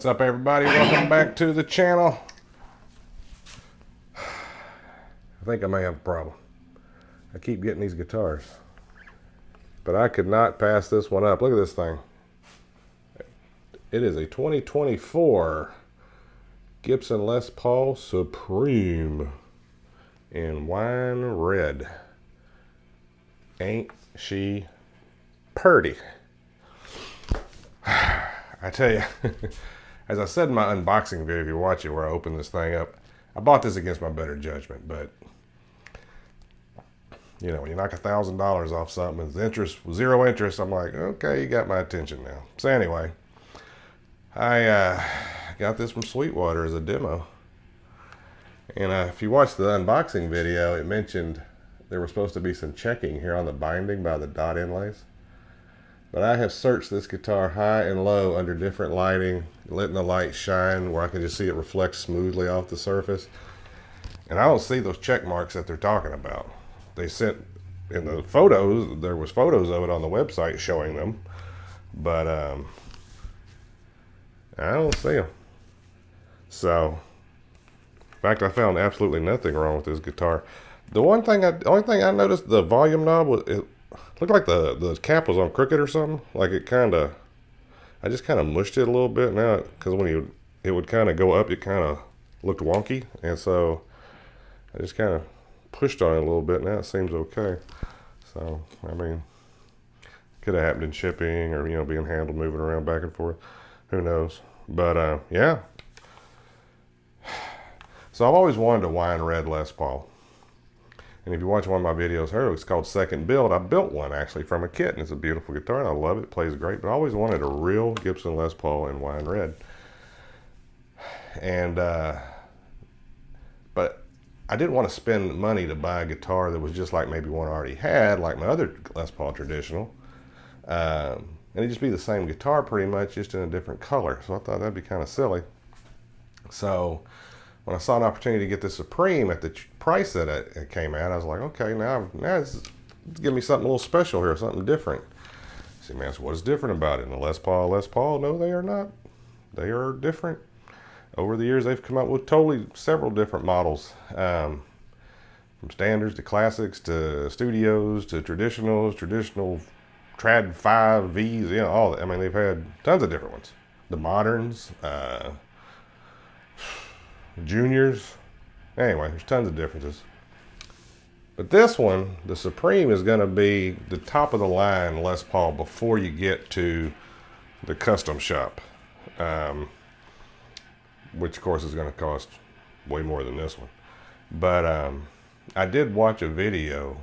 What's up, everybody? Welcome back to the channel. I think I may have a problem. I keep getting these guitars, but I could not pass this one up. Look at this thing. It is a 2024 Gibson Les Paul Supreme in wine red. Ain't she purty? I tell you, as I said in my unboxing video, if you watch it where I open this thing up, I bought this against my better judgment, but you know, when you knock $1,000 off something, it's interest, zero interest, I'm like, okay, you got my attention now. So anyway, I got this from Sweetwater as a demo. And if you watch the unboxing video, it mentioned there was supposed to be some checking here on the binding by the dot inlays. But I have searched this guitar high and low under different lighting, letting the light shine where I can just see it reflect smoothly off the surface. And I don't see those check marks that they're talking about. They sent in the photos, there was photos of it on the website showing them, but I don't see them. So, in fact, I found absolutely nothing wrong with this guitar. The only thing I noticed, the volume knob was, it looked like the cap was on crooked or something. Like it I just kind of mushed it a little bit now, because when it would kind of go up, it kind of looked wonky, and so I just kind of pushed on it a little bit. Now it seems okay. So I mean, could have happened in shipping, or being handled, moving around back and forth. Who knows? But yeah. So I've always wanted a wine red Les Paul. And if you watch one of my videos, it's called Second Build. I built one actually from a kit, and it's a beautiful guitar, and I love it. It plays great, but I always wanted a real Gibson Les Paul in wine red. And but I didn't want to spend money to buy a guitar that was just like maybe one I already had, like my other Les Paul traditional. And it'd just be the same guitar pretty much, just in a different color. So I thought that'd be kind of silly. So when I saw an opportunity to get the Supreme at the price that it came at, I was like, okay, now it's give me something a little special here, something different. See, man, so what's different about it? And the Les Paul? No, they are not. They are different. Over the years, they've come up with several different models, from standards to classics to studios to traditional Trad 5 Vs, all that. I mean, they've had tons of different ones. The moderns, juniors. Anyway, there's tons of differences. But this one, the Supreme, is going to be the top of the line Les Paul before you get to the custom shop, which of course is going to cost way more than this one. But I did watch a video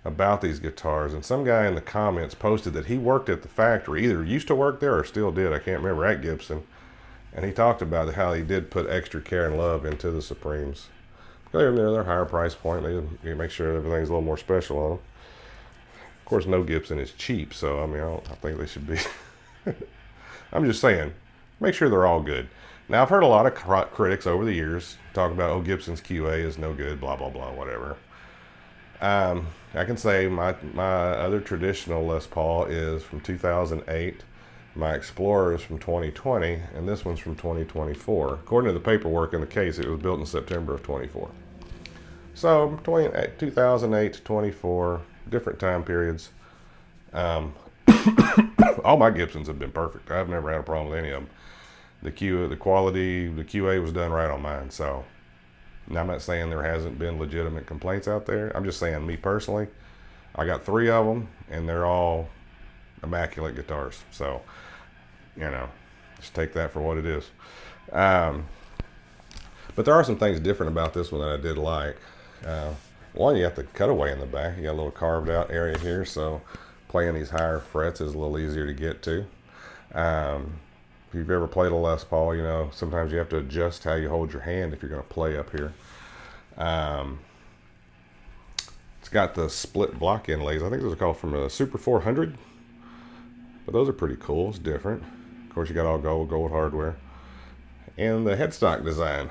about these guitars, and some guy in the comments posted that he worked at the factory, either used to work there or still did, I can't remember, at Gibson. And he talked about how he did put extra care and love into the Supremes. They're higher price point. They make sure everything's a little more special on them. Of course, no Gibson is cheap, so I mean, I think they should be. I'm just saying, make sure they're all good. Now, I've heard a lot of critics over the years talk about, oh, Gibson's QA is no good, blah, blah, blah, whatever. I can say my other traditional Les Paul is from 2008. My Explorer is from 2020, and this one's from 2024. According to the paperwork in the case, it was built in September of 24. So, 2008 to 24, different time periods. All my Gibsons have been perfect. I've never had a problem with any of them. The quality, the QA was done right on mine. So, I'm not saying there hasn't been legitimate complaints out there. I'm just saying, me personally, I got 3 of them, and they're all immaculate guitars. So, just take that for what it is. But there are some things different about this one that I did like. One, you have the cutaway in the back. You got a little carved out area here, so playing these higher frets is a little easier to get to. If you've ever played a Les Paul, sometimes you have to adjust how you hold your hand if you're going to play up here. It's got the split block inlays. I think those are called from a Super 400. But those are pretty cool. It's different. Of course, you got all gold hardware. And the headstock design.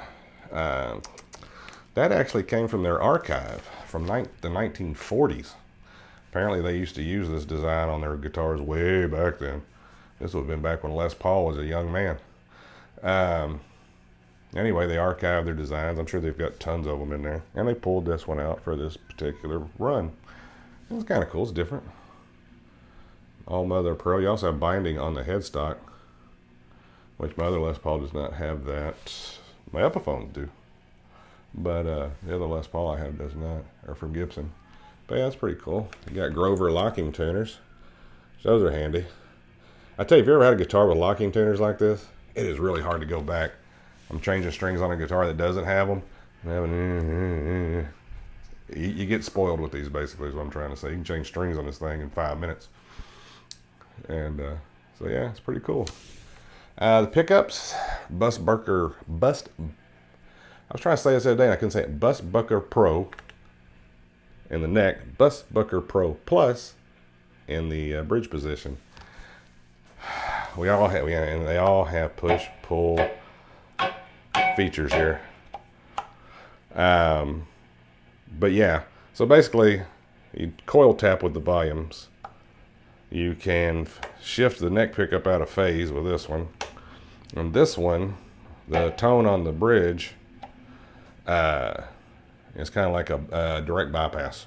That actually came from their archive from the 1940s. Apparently, they used to use this design on their guitars way back then. This would have been back when Les Paul was a young man. Um, anyway, they archived their designs. I'm sure they've got tons of them in there. And they pulled this one out for this particular run. It's kind of cool. It's different. All Mother Pearl. You also have binding on the headstock, which my other Les Paul does not have that. My Epiphones do. But the other Les Paul I have does not, or from Gibson. But yeah, that's pretty cool. You got Grover locking tuners. Those are handy. I tell you, if you ever had a guitar with locking tuners like this, it is really hard to go back. I'm changing strings on a guitar that doesn't have them. You get spoiled with these, basically, is what I'm trying to say. You can change strings on this thing in 5 minutes. And so, yeah, it's pretty cool. The pickups, I was trying to say this the other day, and I couldn't say it. Busbucker Pro in the neck, Busbucker Pro Plus in the bridge position. We all have, and they all have push-pull features here. But yeah, so basically, you coil tap with the volumes. You can shift the neck pickup out of phase with this one. And this one, the tone on the bridge, is kind of like a direct bypass.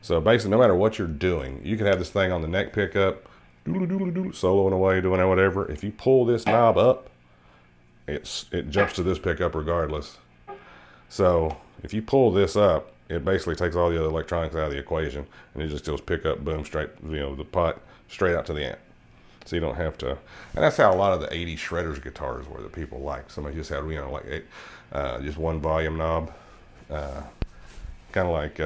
So basically, no matter what you're doing, you can have this thing on the neck pickup, soloing away, doing whatever. If you pull this knob up, it jumps to this pickup regardless. So if you pull this up, it basically takes all the other electronics out of the equation, and it just goes pick up, boom, straight, the pot straight out to the amp. So you don't have to, and that's how a lot of the 80s shredders guitars were that people like. Somebody just had, like just one volume knob, kind of like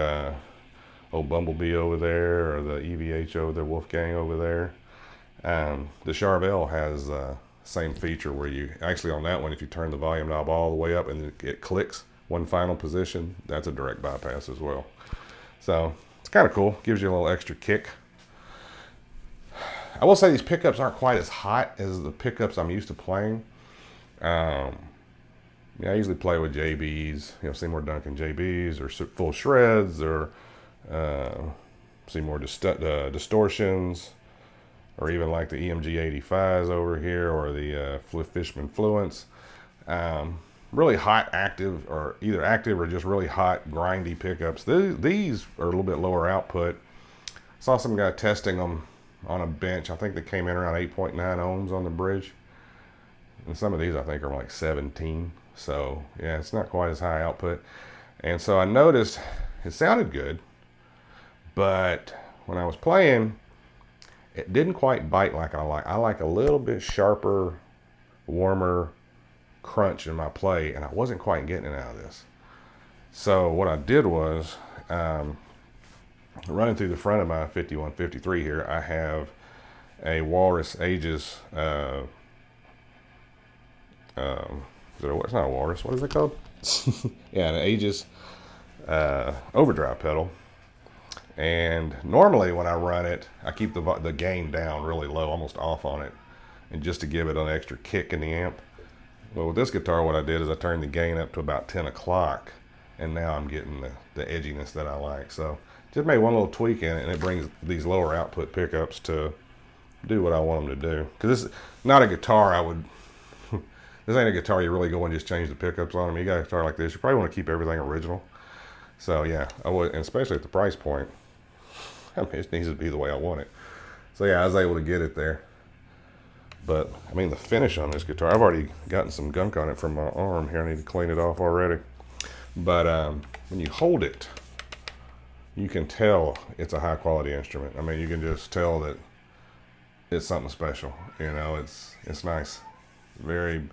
old Bumblebee over there, or the EVH over there, Wolfgang over there. The Charvel has same feature where you actually, on that one, if you turn the volume knob all the way up and it clicks one final position, that's a direct bypass as well. So it's kind of cool. Gives you a little extra kick. I will say these pickups aren't quite as hot as the pickups I'm used to playing. Yeah, I usually play with JBs, Seymour Duncan JBs, or full shreds, or Seymour distortions, or even like the EMG 85s over here, or the Fishman Fluence. Really hot active, or either active or just really hot grindy pickups. These are a little bit lower output. Saw some guy testing them on a bench. I think they came in around 8.9 ohms on the bridge. And some of these I think are like 17. So yeah, it's not quite as high output. And so I noticed it sounded good, but when I was playing, it didn't quite bite like I like. I like a little bit sharper, warmer crunch in my play, and I wasn't quite getting it out of this. So what I did was, running through the front of my 5153 here, I have a Walrus Aegis, it's not a Walrus, what is it called? Yeah, an Aegis overdrive pedal. And normally when I run it, I keep the gain down really low, almost off on it, and just to give it an extra kick in the amp. Well, with this guitar, what I did is I turned the gain up to about 10 o'clock, and now I'm getting the edginess that I like. So just made one little tweak in it, and it brings these lower output pickups to do what I want them to do. Because this is not a guitar this ain't a guitar you really go and just change the pickups on them. You got a guitar like this, you probably want to keep everything original. So yeah, I would, and especially at the price point, I mean, it needs to be the way I want it. So yeah, I was able to get it there. But, I mean, the finish on this guitar, I've already gotten some gunk on it from my arm here. I need to clean it off already. But when you hold it, you can tell it's a high-quality instrument. I mean, you can just tell that it's something special. It's nice. It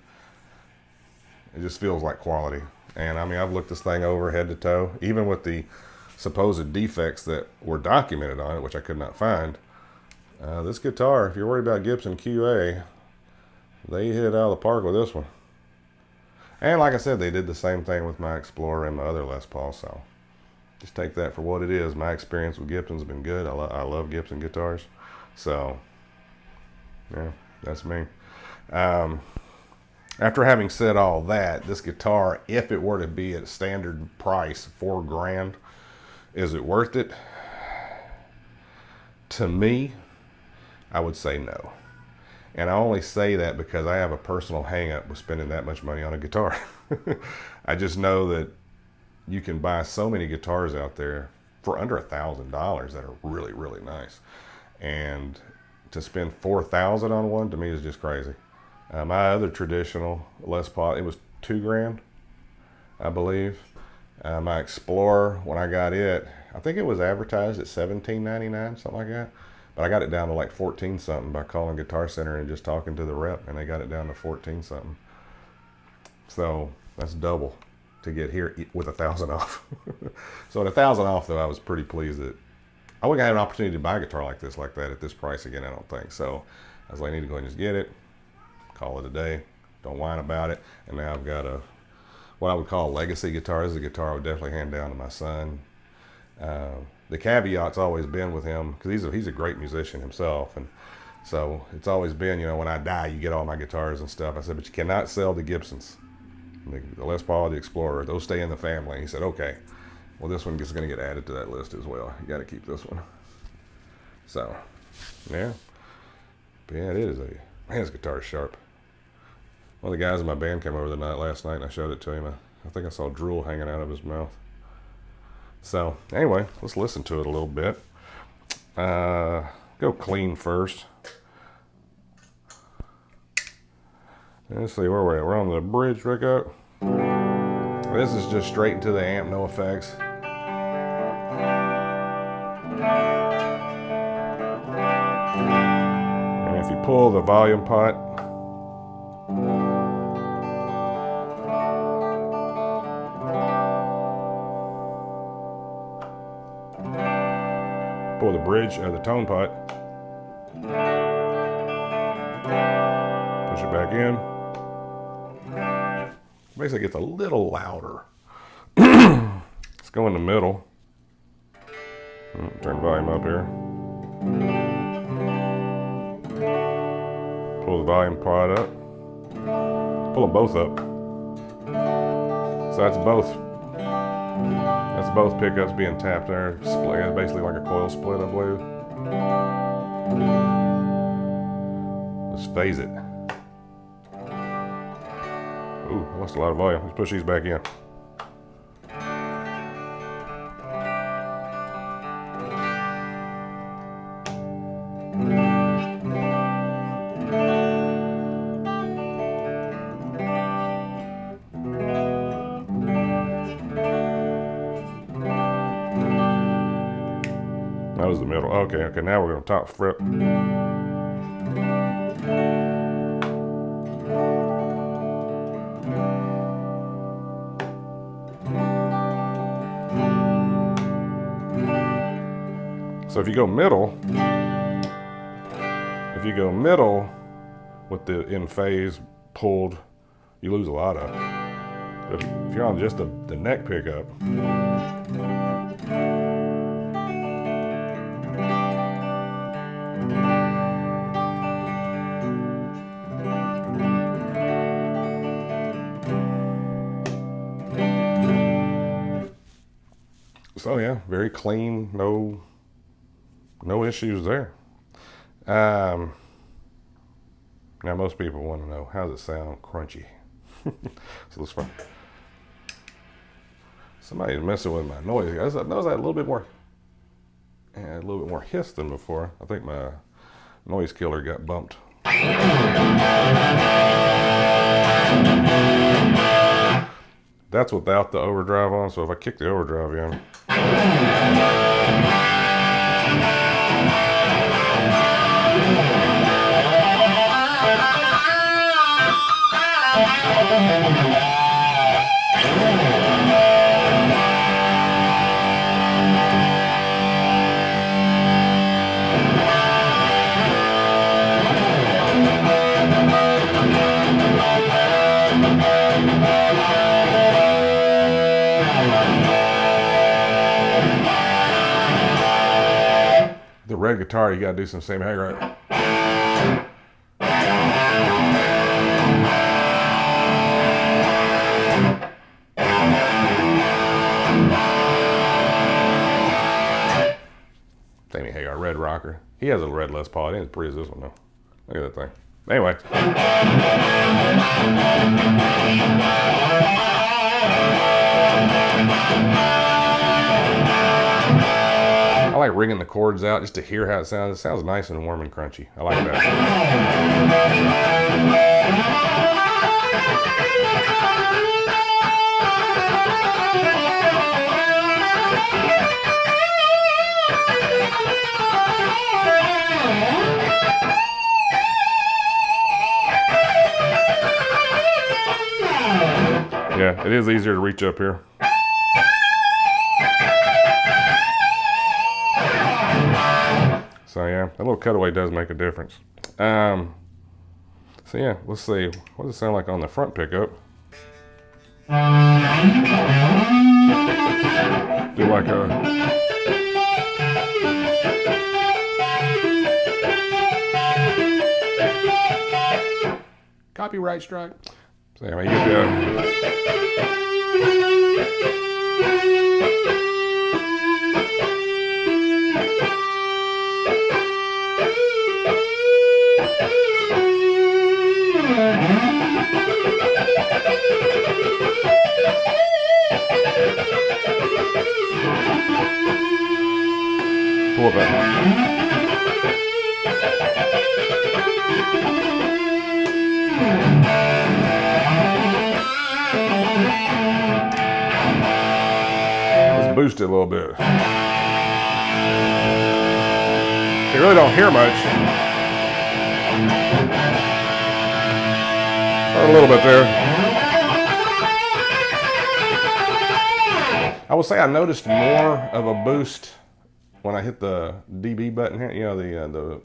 just feels like quality. And, I mean, I've looked this thing over head to toe, even with the supposed defects that were documented on it, which I could not find. This guitar, if you're worried about Gibson QA, they hit it out of the park with this one. And like I said, they did the same thing with my Explorer and my other Les Paul, so just take that for what it is. My experience with Gibson's been good. I love Gibson guitars. So, yeah, that's me. After having said all that, this guitar, if it were to be at standard price, $4,000, is it worth it? To me, I would say no. And I only say that because I have a personal hang up with spending that much money on a guitar. I just know that you can buy so many guitars out there for under $1,000 that are really, really nice. And to spend $4,000 on one, to me, is just crazy. My other traditional Les Paul, it was $2,000, I believe. My Explorer, when I got it, I think it was advertised at $17.99, something like that. But I got it down to like 14 something by calling Guitar Center and just talking to the rep, and they got it down to 14 something. So that's double to get here with 1,000 off. So at 1,000 off, though, I was pretty pleased that I wouldn't have an opportunity to buy a guitar like that at this price again, I don't think. So I was like, I need to go and just get it, call it a day, don't whine about it. And now I've got what I would call a legacy guitar. This is a guitar I would definitely hand down to my son. The caveat's always been with him, because he's a great musician himself, and so it's always been, when I die, you get all my guitars and stuff. I said, but you cannot sell the Gibsons, the Les Paul, the Explorer. Those stay in the family. And he said, okay. Well, this one is going to get added to that list as well. You got to keep this one. So, yeah. But yeah, man, this guitar is sharp. One of the guys in my band came over last night, and I showed it to him. I think I saw drool hanging out of his mouth. So, anyway, let's listen to it a little bit. Go clean first. Let's see, where we're at. We're on the bridge, Rico. This is just straight into the amp, no effects. And if you pull the volume pot, pull the bridge or the tone pot, push it back in. Basically gets a little louder. Let's go in the middle. Turn the volume up here. Pull the volume pot up. Pull them both up. So that's both pickups being tapped there. Split, basically like a coil split, I believe. Let's phase it. Ooh, I lost a lot of volume. Let's push these back in. That was the middle. Okay, now we're going to top fret. So if you go middle with the in phase pulled, you lose a lot of it. But if you're on just the neck pickup, so yeah, very clean, no issues there. Now most people want to know, how does it sound crunchy? So let's find. Somebody's messing with my noise. I noticed I had a little bit more hiss than before. I think my noise killer got bumped. That's without the overdrive on, so if I kick the overdrive in. The red guitar, you gotta do some same hang right. Sammy Hagar, red rocker. He has a red Les Paul. It ain't as pretty as this one though. Look at that thing. Anyway. I like ringing the chords out just to hear how it sounds. It sounds nice and warm and crunchy. I like that. Yeah, it is easier to reach up here. So yeah, that little cutaway does make a difference. So yeah, let's see. What does it sound like on the front pickup? Do like a... Copyright strike. So anyway, you get the... Pull it back. Let's boost it a little bit. You really don't hear much. Or a little bit there. I will say I noticed more of a boost when I hit the dB button here, you know,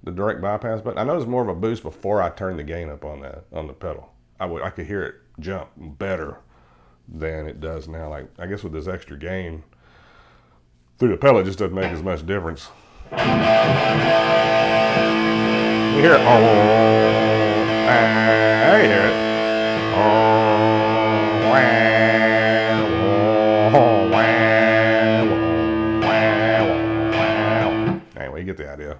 the direct bypass button. I noticed more of a boost before I turned the gain up on the pedal. I could hear it jump better than it does now. Like, I guess with this extra gain through the pedal, it just doesn't make as much difference. You hear it. I hear it. Anyway, you get the idea.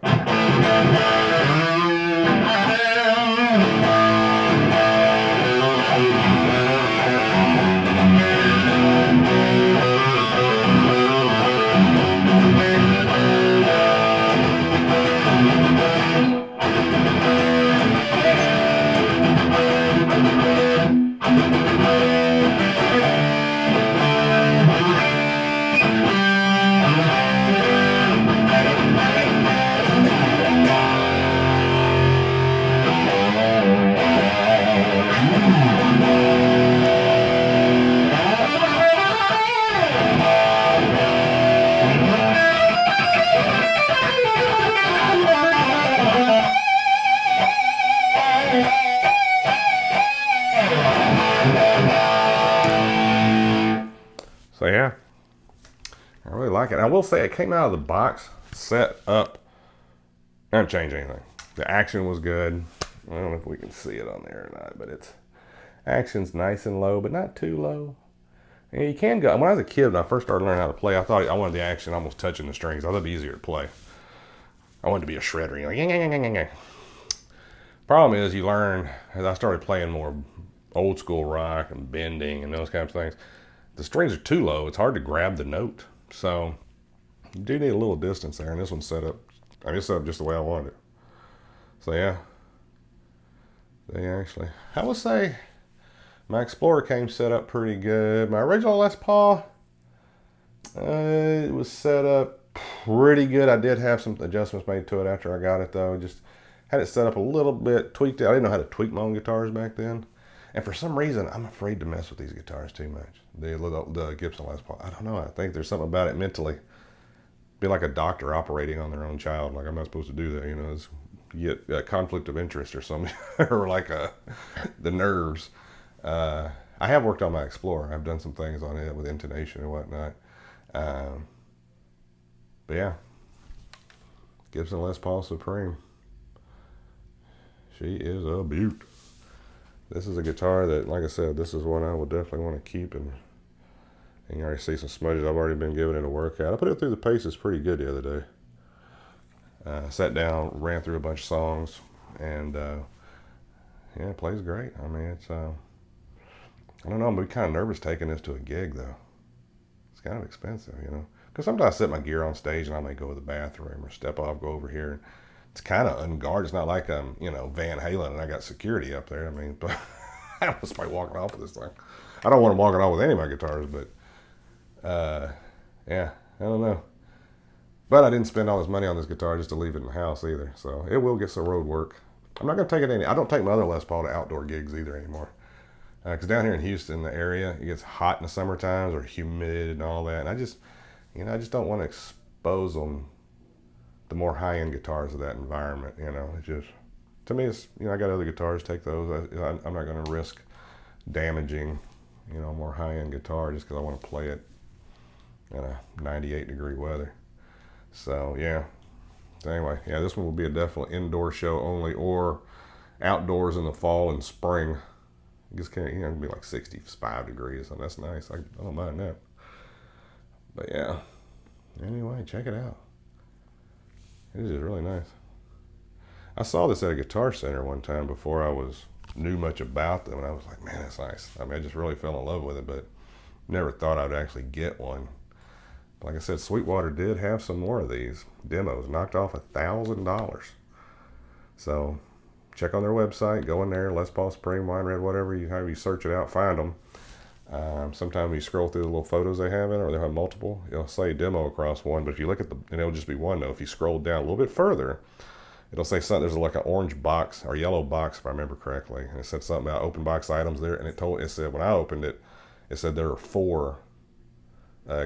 So yeah, I really like it. I will say it came out of the box set up. I didn't change anything. The action was good. I don't know if we can see it on there or not, but it's action's nice and low, but not too low. And you can go. When I was a kid, when I first started learning how to play, I thought I wanted the action almost touching the strings. I thought it'd be easier to play. I wanted to be a shredder. You're like, Problem is, you learn as I started playing more old school rock and bending and those kinds of things. The strings are too low. It's hard to grab the note. So you do need a little distance there. And this one's set up. I mean, it's set up just the way I wanted it. So yeah. I would say my Explorer came set up pretty good. My original Les Paul, it was set up pretty good. I did have some adjustments made to it after I got it though. Just had it set up a little bit, tweaked it. I didn't know how to tweak my own guitars back then. And for some reason, I'm afraid to mess with these guitars too much. The Gibson Les Paul. I don't know. I think there's something about it mentally. Be like a doctor operating on their own child. Like, I'm not supposed to do that. You know, you get a conflict of interest or something, or like the nerves. I have worked on my Explorer. I've done some things on it with intonation and whatnot. But yeah, Gibson Les Paul Supreme. She is a beaut. This is a guitar that, like I said, this is one I would definitely want to keep. And you already see some smudges. I've already been giving it a workout. I put it through the paces pretty good the other day. Sat down, ran through a bunch of songs. And yeah, it plays great. I mean, it's I don't know, I'm kind of nervous taking this to a gig though. It's kind of expensive, you know. Because sometimes I set my gear on stage and I may go to the bathroom or step off, go over here. It's kind of unguarded. It's not like I'm, you know, Van Halen and I got security up there. I mean, but I don't want somebody walking off with this thing. I don't want them walking off with any of my guitars, but yeah, I don't know. But I didn't spend all this money on this guitar just to leave it in the house either. So it will get some road work. I'm not going to take it any. I don't take my other Les Paul to outdoor gigs either anymore. Because down here in Houston, the area, it gets hot in the summer times or humid and all that. And I just, you know, I just don't want to expose them, the more high-end guitars, of that environment. You know, it just, to me, it's, you know, I got other guitars, take those. I'm not going to risk damaging, you know, a more high-end guitar just because I want to play it in a 98-degree weather. So yeah. So anyway, yeah, this one will be a definite indoor show only, or outdoors in the fall and spring. I guess, you know, it'll be like 65 degrees, so that's nice. I don't mind that. But yeah, anyway, check it out. It is just really nice. I saw this at a Guitar Center one time before I knew much about them, and I was like, man, that's nice. I mean, I just really fell in love with it, but never thought I'd actually get one. Like I said, Sweetwater did have some more of these demos, knocked off $1,000. So check on their website, go in there, Les Paul Supreme, Wine Red, whatever, however you search it out, find them. Sometimes when you scroll through the little photos they have in it, or they'll have multiple, it'll say demo across one, but if you look at and it'll just be one though. If you scroll down a little bit further, it'll say something, there's like an orange box, or yellow box if I remember correctly, and it said something about open box items there, and it said, when I opened it, it said there are 4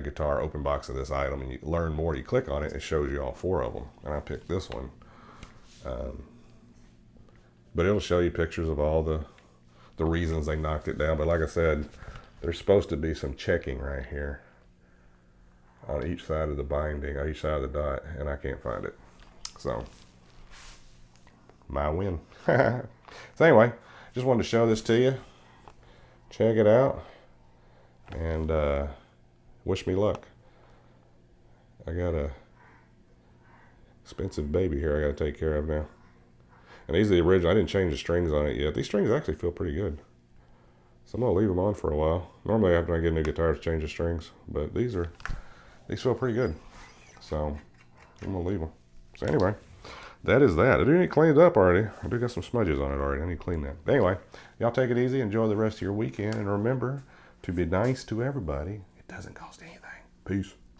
guitar open box of this item, and you learn more, you click on it, it shows you all 4 of them, and I picked this one. But it'll show you pictures of all the reasons they knocked it down. But like I said, there's supposed to be some checking right here on each side of the binding, on each side of the dot, and I can't find it. So, my win. So anyway, just wanted to show this to you. Check it out, and wish me luck. I got a expensive baby here I got to take care of now. And these are the original. I didn't change the strings on it yet. These strings actually feel pretty good. So I'm going to leave them on for a while. Normally after I get a new guitar, I change the strings. But these feel pretty good. So I'm going to leave them. So anyway, that is that. I do need to clean it up already. I do got some smudges on it already. I need to clean that. But anyway, y'all take it easy. Enjoy the rest of your weekend. And remember to be nice to everybody. It doesn't cost anything. Peace.